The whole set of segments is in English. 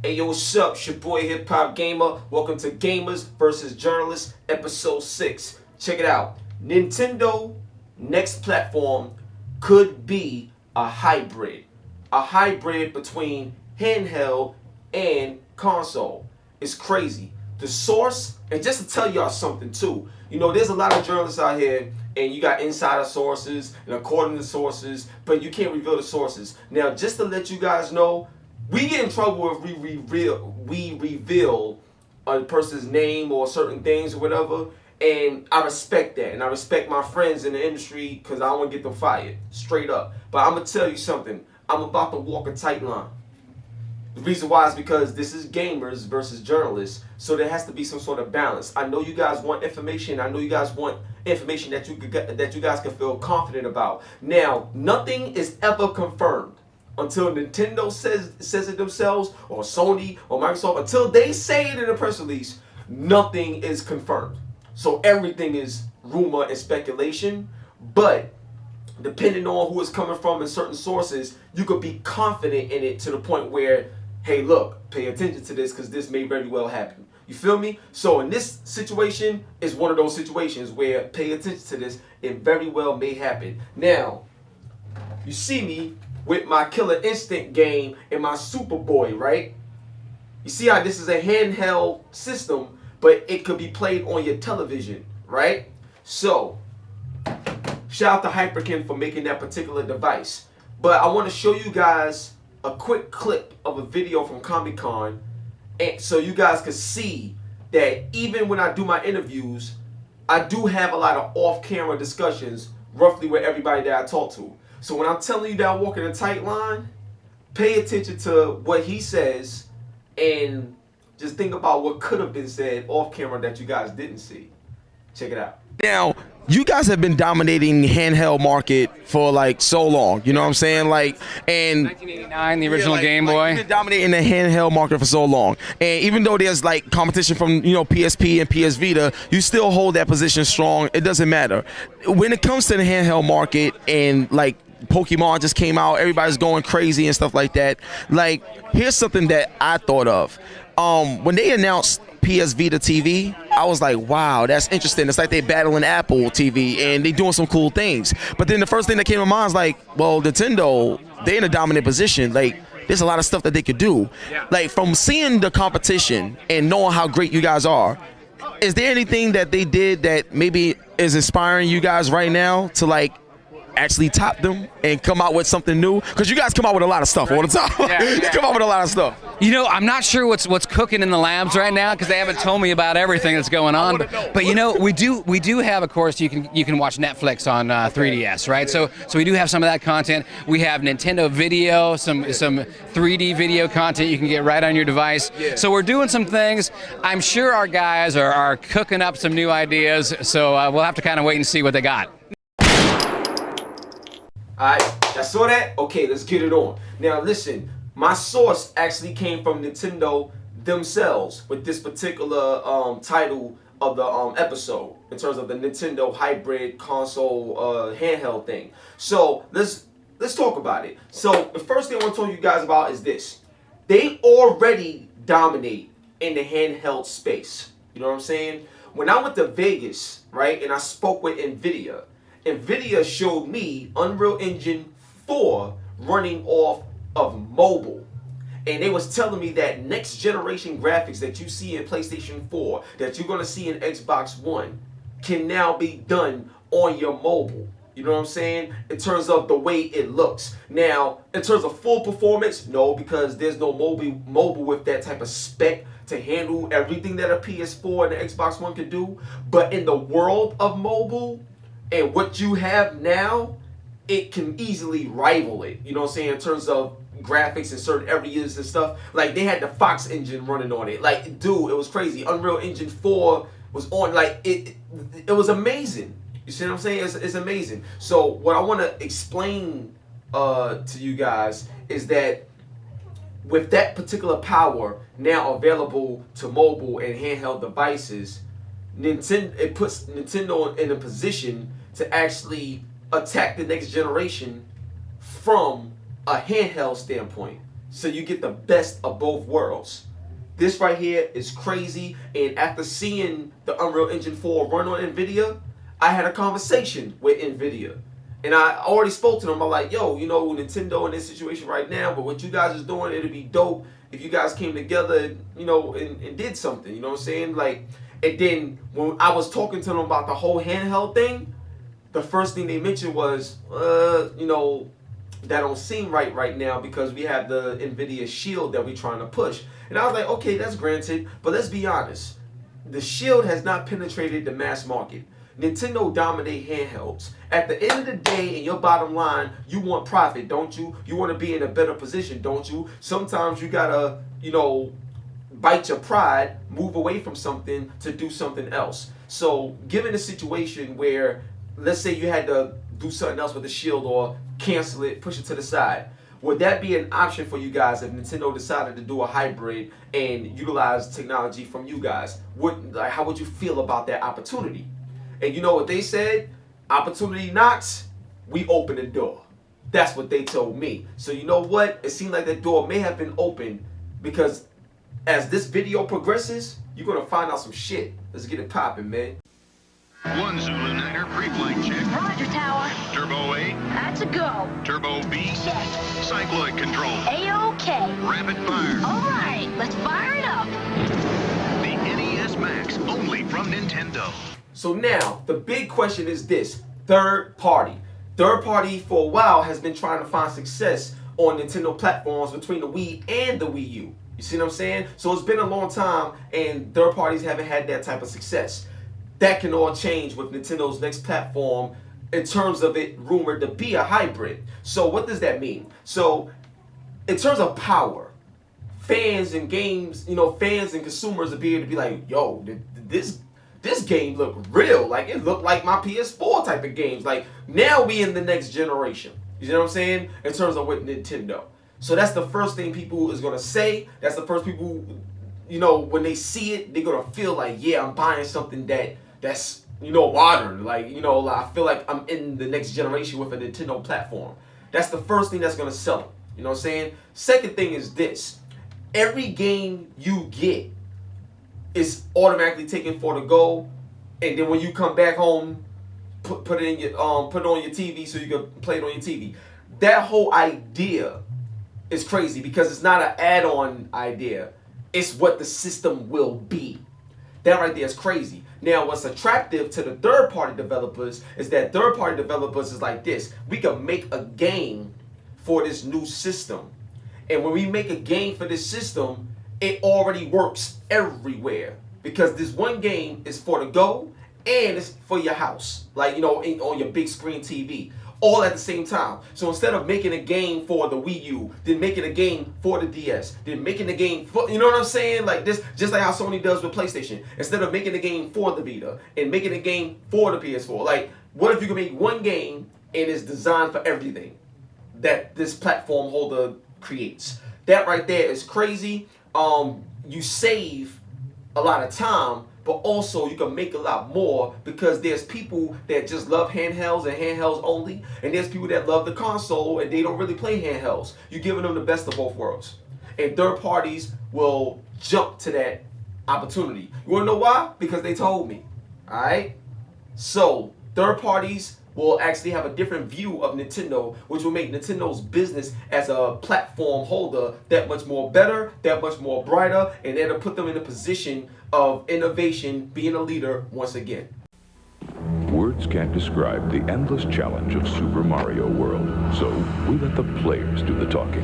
Hey yo, what's up? It's your boy HipHopGamer. Welcome to Gamers vs. Journalists, episode 6. Check it out. Nintendo next platform could be a hybrid. A hybrid between handheld and console. It's crazy. The source, and just to tell y'all something too, you know, there's a lot of journalists out here and you got insider sources and according to sources, but you can't reveal the sources. Now, just to let you guys know, we get in trouble if we reveal a person's name or certain things or whatever, and I respect that, and I respect my friends in the industry because I don't want to get them fired, straight up. But I'm gonna tell you something. I'm about to walk a tight line. The reason why is because this is gamers versus journalists, so there has to be some sort of balance. I know you guys want information. I know you guys want information that you guys can feel confident about. Now, nothing is ever confirmed until Nintendo says it themselves, or Sony or Microsoft. Until they say it in a press release, nothing is confirmed. So everything is rumor and speculation. But depending on who it's coming from in certain sources, you could be confident in it to the point where, hey, look, pay attention to this because this may very well happen. You feel me? So in this situation, it's one of those situations where pay attention to this. It very well may happen. Now, you see me with my Killer Instinct game and my Superboy, right? You see how this is a handheld system, but it could be played on your television, right? So, shout out to Hyperkin for making that particular device. But I want to show you guys a quick clip of a video from Comic-Con, and so you guys can see that even when I do my interviews, I do have a lot of off-camera discussions roughly with everybody that I talk to. So when I'm telling you that I'm walking a tight line, pay attention to what he says and just think about what could have been said off camera that you guys didn't see. Check it out. Now, you guys have been dominating the handheld market for like so long, you know what I'm saying? Like, and 1989, the original Game Boy. You've been dominating the handheld market for so long, and even though there's like competition from PSP and PS Vita, you still hold that position strong. It doesn't matter when it comes to the handheld market, and like Pokemon just came out, everybody's going crazy and stuff like that. Like, here's something that I thought of. When they announced PS Vita TV, I was like, wow, that's interesting. It's like they battling Apple TV and they doing some cool things. But then the first thing that came to mind is like, well, Nintendo, they're in a dominant position. Like, there's a lot of stuff that they could do. Yeah. Like, from seeing the competition and knowing how great you guys are, is there anything that they did that maybe is inspiring you guys right now to like actually top them and come out with something new? Because you guys come out with a lot of stuff all the time. You come out with a lot of stuff. You know, I'm not sure what's cooking in the labs right now because they haven't told me about everything that's going on. But you know, we do have, of course, you can watch Netflix on 3DS, right? So we do have some of that content. We have Nintendo Video, some 3D video content you can get right on your device. Yeah. So we're doing some things. I'm sure our guys are cooking up some new ideas. So we'll have to kind of wait and see what they got. Alright, y'all saw that? Okay, let's get it on. Now listen, my source actually came from Nintendo themselves with this particular title of the episode in terms of the Nintendo hybrid console handheld thing. So let's talk about it. So the first thing I want to tell you guys about is this. They already dominate in the handheld space. You know what I'm saying? When I went to Vegas, right, and I spoke with NVIDIA showed me Unreal Engine 4 running off of mobile. And they was telling me that next generation graphics that you see in PlayStation 4, that you're going to see in Xbox One, can now be done on your mobile. You know what I'm saying? In terms of the way it looks. Now, in terms of full performance, no, because there's no mobile with that type of spec to handle everything that a PS4 and the Xbox One could do. But in the world of mobile, and what you have now, it can easily rival it. You know what I'm saying? In terms of graphics in certain areas and stuff. Like, they had the Fox engine running on it. Like, dude, it was crazy. Unreal Engine 4 was on. Like, it was amazing. You see what I'm saying? It's amazing. So, what I want to explain to you guys is that with that particular power now available to mobile and handheld devices, it puts Nintendo in a position to actually attack the next generation from a handheld standpoint. So you get the best of both worlds. This right here is crazy, and after seeing the Unreal Engine 4 run on NVIDIA, I had a conversation with NVIDIA. And I already spoke to them. I'm like, yo, you know, Nintendo in this situation right now, but what you guys is doing, it'd be dope if you guys came together, and, you know, and did something. You know what I'm saying? Like, and then when I was talking to them about the whole handheld thing, the first thing they mentioned was, you know, that don't seem right now because we have the NVIDIA Shield that we're trying to push. And I was like, okay, that's granted, but let's be honest. The Shield has not penetrated the mass market. Nintendo dominate handhelds. At the end of the day, in your bottom line, you want profit, don't you? You want to be in a better position, don't you? Sometimes you gotta, you know, bite your pride, move away from something to do something else. So given a situation where, let's say you had to do something else with the Shield or cancel it, push it to the side, would that be an option for you guys if Nintendo decided to do a hybrid and utilize technology from you guys? How would you feel about that opportunity? And you know what they said? Opportunity knocks, we open the door. That's what they told me. So you know what? It seemed like that door may have been open because as this video progresses, you're going to find out some shit. Let's get it popping, man. 1 Zulu Niner, pre-flight check. Roger, Tower. Turbo A, That's a go. Turbo B, Check. cycloid control, A-OK. rapid fire. All right, let's fire it up. The NES Max, only from Nintendo. So now, the big question is this. Third party. Third party for a while has been trying to find success on Nintendo platforms between the Wii and the Wii U. You see what I'm saying? So it's been a long time and third parties haven't had that type of success. That can all change with Nintendo's next platform in terms of it rumored to be a hybrid. So what does that mean? So in terms of power, fans and games, you know, fans and consumers will be able to be like, yo, this game looked real. Like, it looked like my PS4 type of games. Like, now we in the next generation. You know what I'm saying? In terms of with Nintendo. So that's the first thing people is going to say. That's the first people, you know, when they see it, they're going to feel like, yeah, I'm buying something that's, you know, modern. Like, you know, I feel like I'm in the next generation with a Nintendo platform. That's the first thing that's going to sell them. You know what I'm saying? Second thing is this. Every game you get is automatically taken for the go, and then when you come back home, put it in your put it on your TV so you can play it on your TV. That whole idea is crazy because it's not an add-on idea. It's what the system will be. That right there is crazy. Now, what's attractive to the third-party developers is that third-party developers is like this. We can make a game for this new system. And when we make a game for this system, it already works everywhere. Because this one game is for the go and it's for your house. Like, you know, on your big screen TV. All at the same time. So instead of making a game for the Wii U, then making a game for the DS, then making a game for, you know what I'm saying? Like this, just like how Sony does with PlayStation. Instead of making a game for the Vita and making a game for the PS4. Like, what if you could make one game and it's designed for everything that this platform holder creates? That right there is crazy. You save a lot of time, but also you can make a lot more because there's people that just love handhelds and handhelds only, and there's people that love the console and they don't really play handhelds. You're giving them the best of both worlds. And third parties will jump to that opportunity. You wanna know why? Because they told me. Alright? So third parties will actually have a different view of Nintendo, which will make Nintendo's business as a platform holder that much more better, that much more brighter, and it'll put them in a position of innovation, being a leader once again. Words can't describe the endless challenge of Super Mario World, so we let the players do the talking.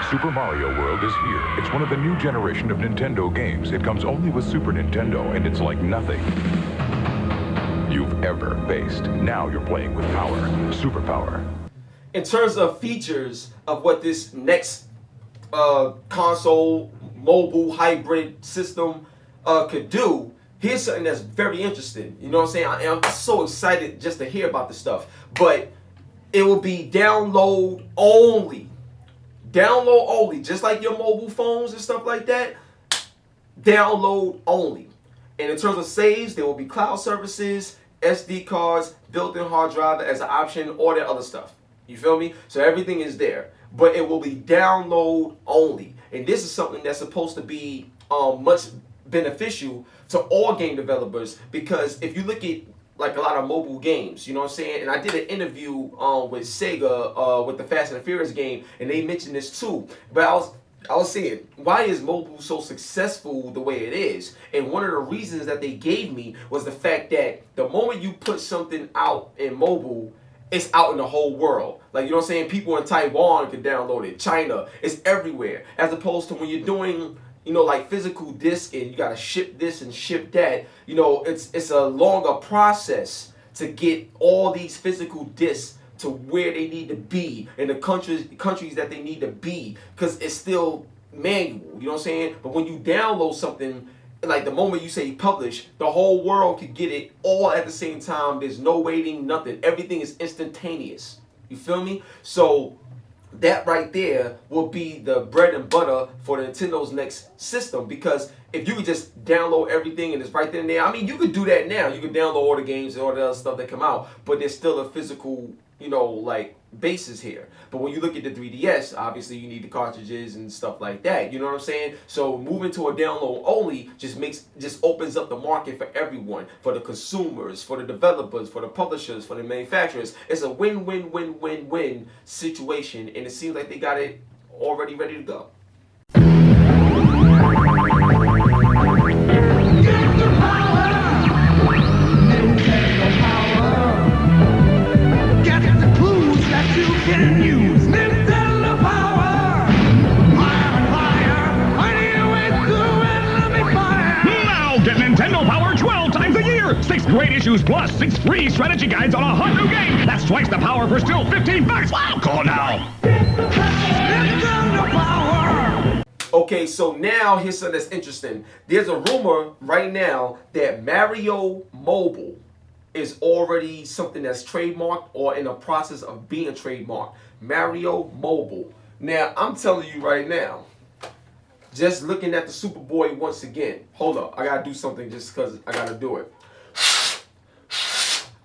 Super Mario World is here. It's one of the new generation of Nintendo games. It comes only with Super Nintendo, and it's like nothing you've ever faced. Now you're playing with power, superpower. In terms of features of what this next console mobile hybrid system could do, here's something that's very interesting. You know what I'm saying? I'm so excited just to hear about this stuff. But it will be download only. Download only, just like your mobile phones and stuff like that. download only. And in terms of saves, there will be cloud services, SD cards, built-in hard drive as an option, all that other stuff. You feel me? So everything is there. But it will be download only. And this is something that's supposed to be much beneficial to all game developers, because if you look at like a lot of mobile games, you know what I'm saying? And I did an interview with Sega with the Fast and the Furious game, and they mentioned this too. But I was saying, why is mobile so successful the way it is? And one of the reasons that they gave me was the fact that the moment you put something out in mobile, it's out in the whole world. Like, you know what I'm saying? People in Taiwan can download it. China, it's everywhere. As opposed to when you're doing, you know, like physical disc and you gotta ship this and ship that, you know, it's a longer process to get all these physical discs to where they need to be in the countries that they need to be, because it's still manual, you know what I'm saying? But when you download something, like the moment you say publish, the whole world can get it all at the same time. There's no waiting, nothing. Everything is instantaneous. You feel me? So that right there will be the bread and butter for Nintendo's next system, because if you could just download everything and it's right there and there, I mean, you could do that now. You could download all the games and all the other stuff that come out, but there's still a physical, you know, like basis here. But when you look at the 3DS, obviously you need the cartridges and stuff like that. You know what I'm saying? So moving to a download only just opens up the market for everyone, for the consumers, for the developers, for the publishers, for the manufacturers. It's a win-win-win-win-win situation, and it seems like they got it already ready to go. Great issues plus 6 free strategy guides on a hot new game. That's twice the power for still $15. Wow, call now. Okay, so now here's something that's interesting. There's a rumor right now that Mario Mobile is already something that's trademarked or in the process of being trademarked. Mario Mobile. Now, I'm telling you right now, just looking at the Superboy once again. Hold up, I gotta do something just because I gotta do it.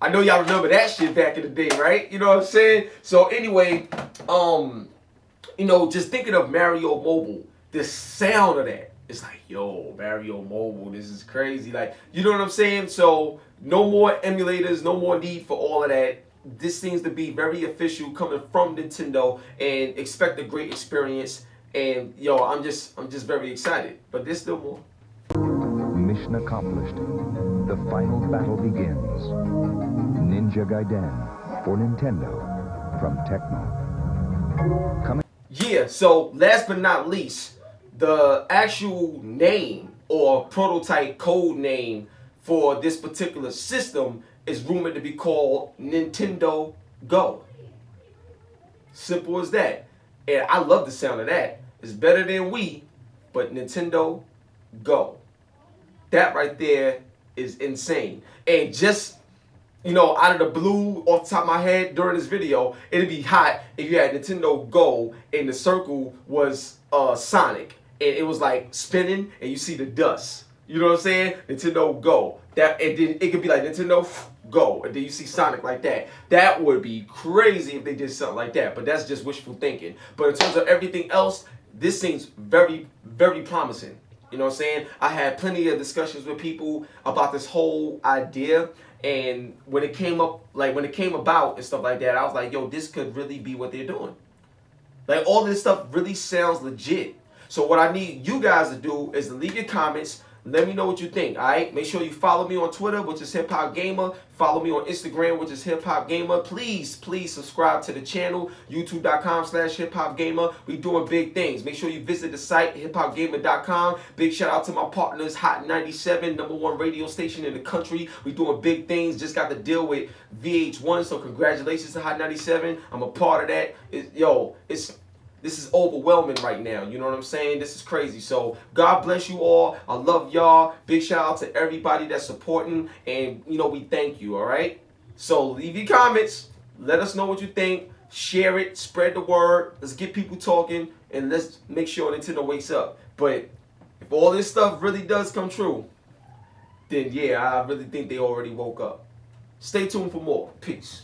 I know y'all remember that shit back in the day, right? You know what I'm saying? So anyway, you know, just thinking of Mario Mobile, the sound of that, it's like, yo, Mario Mobile, this is crazy. Like, you know what I'm saying? So no more emulators, no more need for all of that. This seems to be very official coming from Nintendo, and expect a great experience. And yo, I'm just very excited. But there's still more. Mission accomplished. The final battle begins. Ninja Gaiden for Nintendo from Tecmo. Coming. Yeah, so last but not least, the actual name or prototype code name for this particular system is rumored to be called Nintendo Go. Simple as that. And I love the sound of that. It's better than Wii, but Nintendo Go. That right there is insane. And just, you know, out of the blue, off the top of my head, during this video, it'd be hot if you had Nintendo Go and the circle was Sonic. And it was like spinning and you see the dust. You know what I'm saying? Nintendo Go. That, and then it could be like Nintendo Go. And then you see Sonic like that. That would be crazy if they did something like that. But that's just wishful thinking. But in terms of everything else, this seems very, very promising. You know what I'm saying? I had plenty of discussions with people about this whole idea, and when it came up, like when it came about and stuff like that, I was like, yo, this could really be what they're doing. Like, all this stuff really sounds legit. So what I need you guys to do is to leave your comments. Let me know what you think, all right? Make sure you follow me on Twitter, which is HipHopGamer. Follow me on Instagram, which is HipHopGamer. Please, please subscribe to the channel, youtube.com/HipHopGamer. We doing big things. Make sure you visit the site, HipHopGamer.com. Big shout out to my partners, Hot 97, #1 radio station in the country. We doing big things. Just got to deal with VH1, so congratulations to Hot 97. I'm a part of that. This is overwhelming right now. You know what I'm saying? This is crazy. So God bless you all. I love y'all. Big shout out to everybody that's supporting. And, you know, we thank you, all right? So leave your comments. Let us know what you think. Share it. Spread the word. Let's get people talking. And let's make sure Nintendo wakes up. But if if all this stuff really does come true, then yeah, I really think they already woke up. Stay tuned for more. Peace.